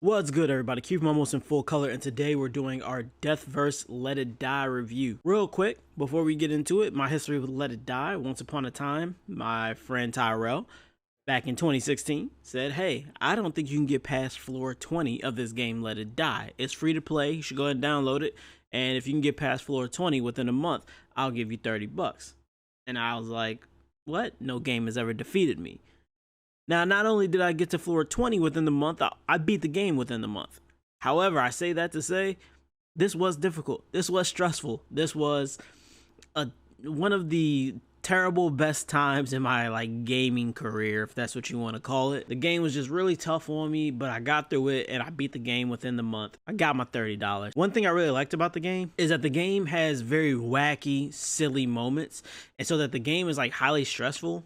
What's good, everybody? Cube Momos in full color, and today we're doing our DeathVerse Let It Die review. Real quick, before we get into it, my history with Let It Die. Once upon a time, my friend Tyrell, back in 2016, said, "Hey, I don't think you can get past floor 20 of this game, Let It Die. It's free to play. You should go ahead and download it. And if you can get past floor 20 within a month, I'll give you $30." And I was like, what? No game has ever defeated me. Now, not only did I get to floor 20 within the month, I beat the game within the month. However, I say that to say this was difficult. This was stressful. This was one of the terrible best times in my gaming career, if that's what you want to call it. The game was just really tough on me, but I got through it and I beat the game within the month. I got my $30. One thing I really liked about the game is that the game has very wacky, silly moments, and so that the game is highly stressful.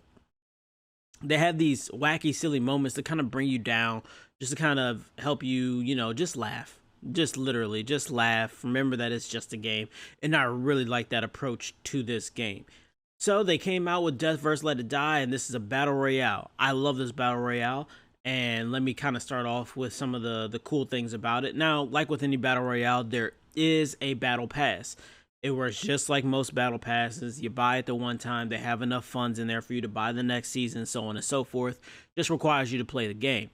They have these wacky, silly moments to kind of bring you down, just to kind of help you, just laugh. Just literally, just laugh. Remember that it's just a game. And I really like that approach to this game. So they came out with DeathVerse Let It Die, and this is a battle royale. I love this battle royale. And let me kind of start off with some of the cool things about it. Now, like with any battle royale, there is a battle pass. It works just like most battle passes. You buy it the one time. They have enough funds in there for you to buy the next season, so on and so forth. Just requires you to play the game.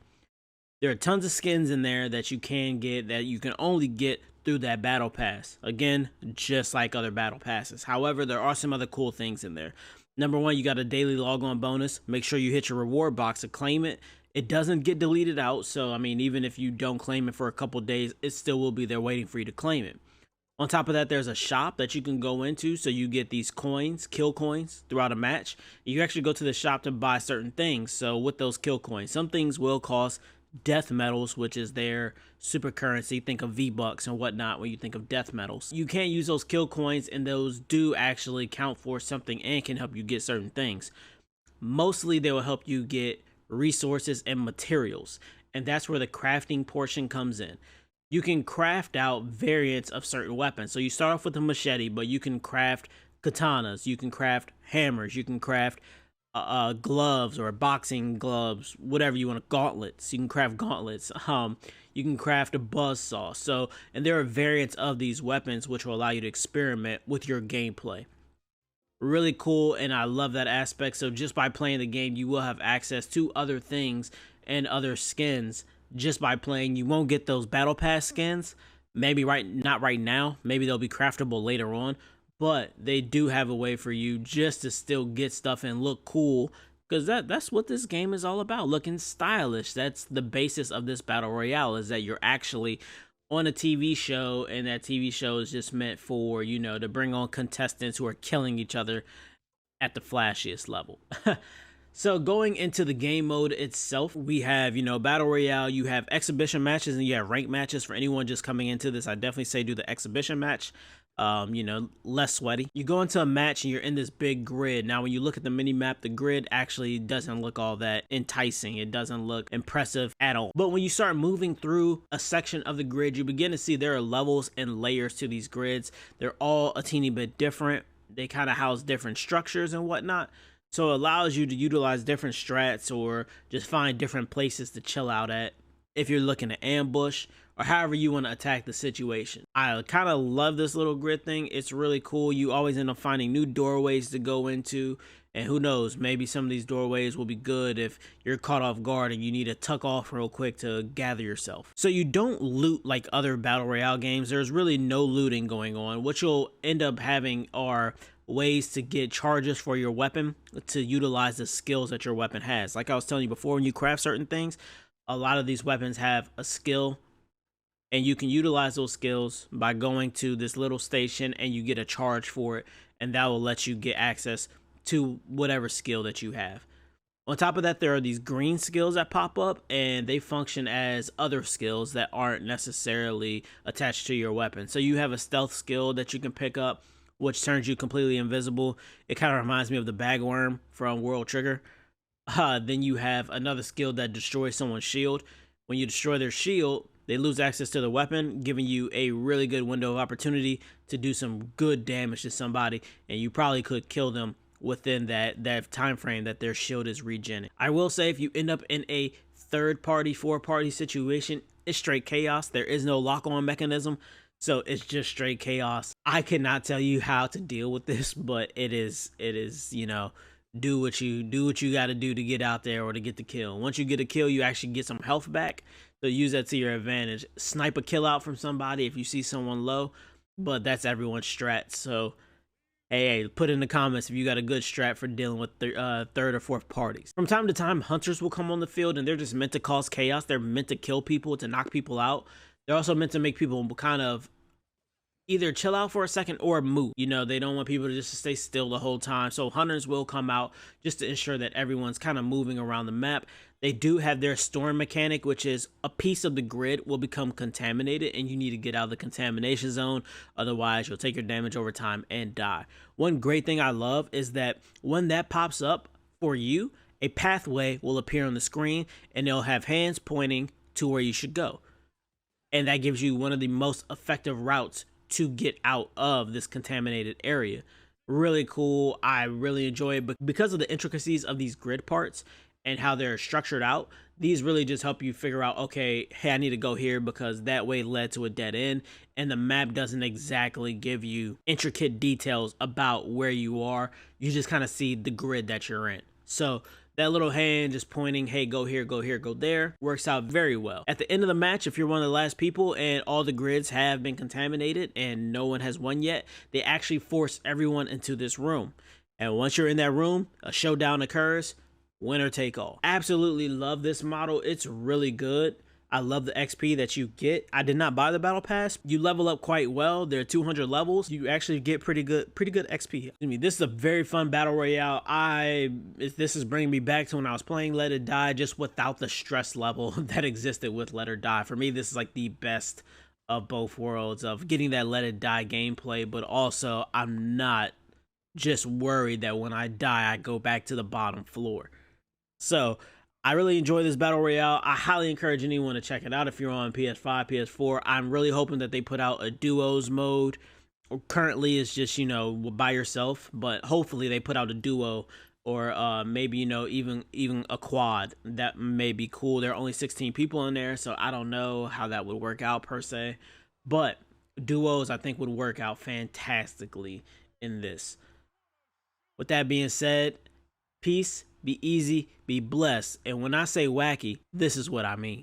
There are tons of skins in there that you can get that you can only get through that battle pass. Again, just like other battle passes. However, there are some other cool things in there. Number one, you got a daily log on bonus. Make sure you hit your reward box to claim it. It doesn't get deleted out, so I mean, even if you don't claim it for a couple days, it still will be there waiting for you to claim it. On top of that, there's a shop that you can go into, so you get these coins, kill coins, throughout a match. You actually go to the shop to buy certain things. So with those kill coins, some things will cost death medals, which is their super currency. Think of V-Bucks and whatnot when you think of death medals. You can't use those kill coins, and those do actually count for something and can help you get certain things. Mostly, they will help you get resources and materials, and that's where the crafting portion comes in. You can craft out variants of certain weapons. So you start off with a machete, but you can craft katanas, you can craft hammers, you can craft gloves or boxing gloves, whatever you want, gauntlets. You can craft gauntlets. You can craft a buzzsaw. So, and there are variants of these weapons which will allow you to experiment with your gameplay. Really cool, and I love that aspect. So just by playing the game, you will have access to other things and other skins. Just by playing, you won't get those battle pass skins. Maybe not right now. Maybe they'll be craftable later on. But they do have a way for you just to still get stuff and look cool. Because that's what this game is all about. Looking stylish. That's the basis of this battle royale, is that you're actually on a TV show. And that TV show is just meant for, to bring on contestants who are killing each other at the flashiest level. So going into the game mode itself, we have, battle royale, you have exhibition matches, and you have rank matches. For anyone just coming into this, I definitely say do the exhibition match. Less sweaty. You go into a match and you're in this big grid. Now, when you look at the mini map, the grid actually doesn't look all that enticing. It doesn't look impressive at all. But when you start moving through a section of the grid, you begin to see there are levels and layers to these grids. They're all a teeny bit different. They kind of house different structures and whatnot. So it allows you to utilize different strats or just find different places to chill out at if you're looking to ambush or however you want to attack the situation. I kind of love this little grid thing. It's really cool. You always end up finding new doorways to go into. And who knows, maybe some of these doorways will be good if you're caught off guard and you need to tuck off real quick to gather yourself. So you don't loot like other battle royale games. There's really no looting going on. What you'll end up having are ways to get charges for your weapon to utilize the skills that your weapon has. Like I was telling you before, when you craft certain things, a lot of these weapons have a skill, and you can utilize those skills by going to this little station and you get a charge for it, and that will let you get access to whatever skill that you have. On top of that, there are these green skills that pop up, and they function as other skills that aren't necessarily attached to your weapon. So you have a stealth skill that you can pick up, which turns you completely invisible. It kind of reminds me of the bagworm from World Trigger. Then you have another skill that destroys someone's shield. When you destroy their shield, they lose access to the weapon, giving you a really good window of opportunity to do some good damage to somebody, and you probably could kill them within that time frame that their shield is regenerating. I will say, if you end up in a third party, four party situation, it's straight chaos. There is no lock on mechanism. So it's just straight chaos. I cannot tell you how to deal with this, but it is, you know, do what you got to do to get out there or to get the kill. Once you get a kill, you actually get some health back. So use that to your advantage. Snipe a kill out from somebody if you see someone low, but that's everyone's strat. So hey, put in the comments if you got a good strat for dealing with third or fourth parties. From time to time, hunters will come on the field and they're just meant to cause chaos. They're meant to kill people, to knock people out. They're also meant to make people kind of either chill out for a second or move. You know, they don't want people to just stay still the whole time. So hunters will come out just to ensure that everyone's kind of moving around the map. They do have their storm mechanic, which is a piece of the grid will become contaminated and you need to get out of the contamination zone. Otherwise, you'll take your damage over time and die. One great thing I love is that when that pops up for you, a pathway will appear on the screen and they'll have hands pointing to where you should go. And that gives you one of the most effective routes to get out of this contaminated area. Really cool. I really enjoy it, but because of the intricacies of these grid parts and how they're structured out, these really just help you figure out, okay, hey, I need to go here because that way led to a dead end, and the map doesn't exactly give you intricate details about where you are. You just kind of see the grid that you're in. So that little hand just pointing, hey, go here, go here, go there, works out very well. At the end of the match, if you're one of the last people and all the grids have been contaminated and no one has won yet, they actually force everyone into this room. And once you're in that room, a showdown occurs, winner take all. Absolutely love this model. It's really good. I love the XP that you get. I did not buy the battle pass. You level up quite well. There are 200 levels. You actually get pretty good XP. I mean, this is a very fun battle royale. This is bringing me back to when I was playing Let It Die, just without the stress level that existed with Let It Die. For me, this is like the best of both worlds of getting that Let It Die gameplay, but also I'm not just worried that when I die, I go back to the bottom floor. So I really enjoy this battle royale. I highly encourage anyone to check it out if you're on PS5, PS4. I'm really hoping that they put out a duos mode. Currently, it's just, you know, by yourself, but hopefully they put out a duo or maybe, you know, even a quad. That may be cool. There are only 16 people in there, so I don't know how that would work out per se. But duos, I think, would work out fantastically in this. With that being said, peace. Be easy, be blessed. And when I say wacky, this is what I mean.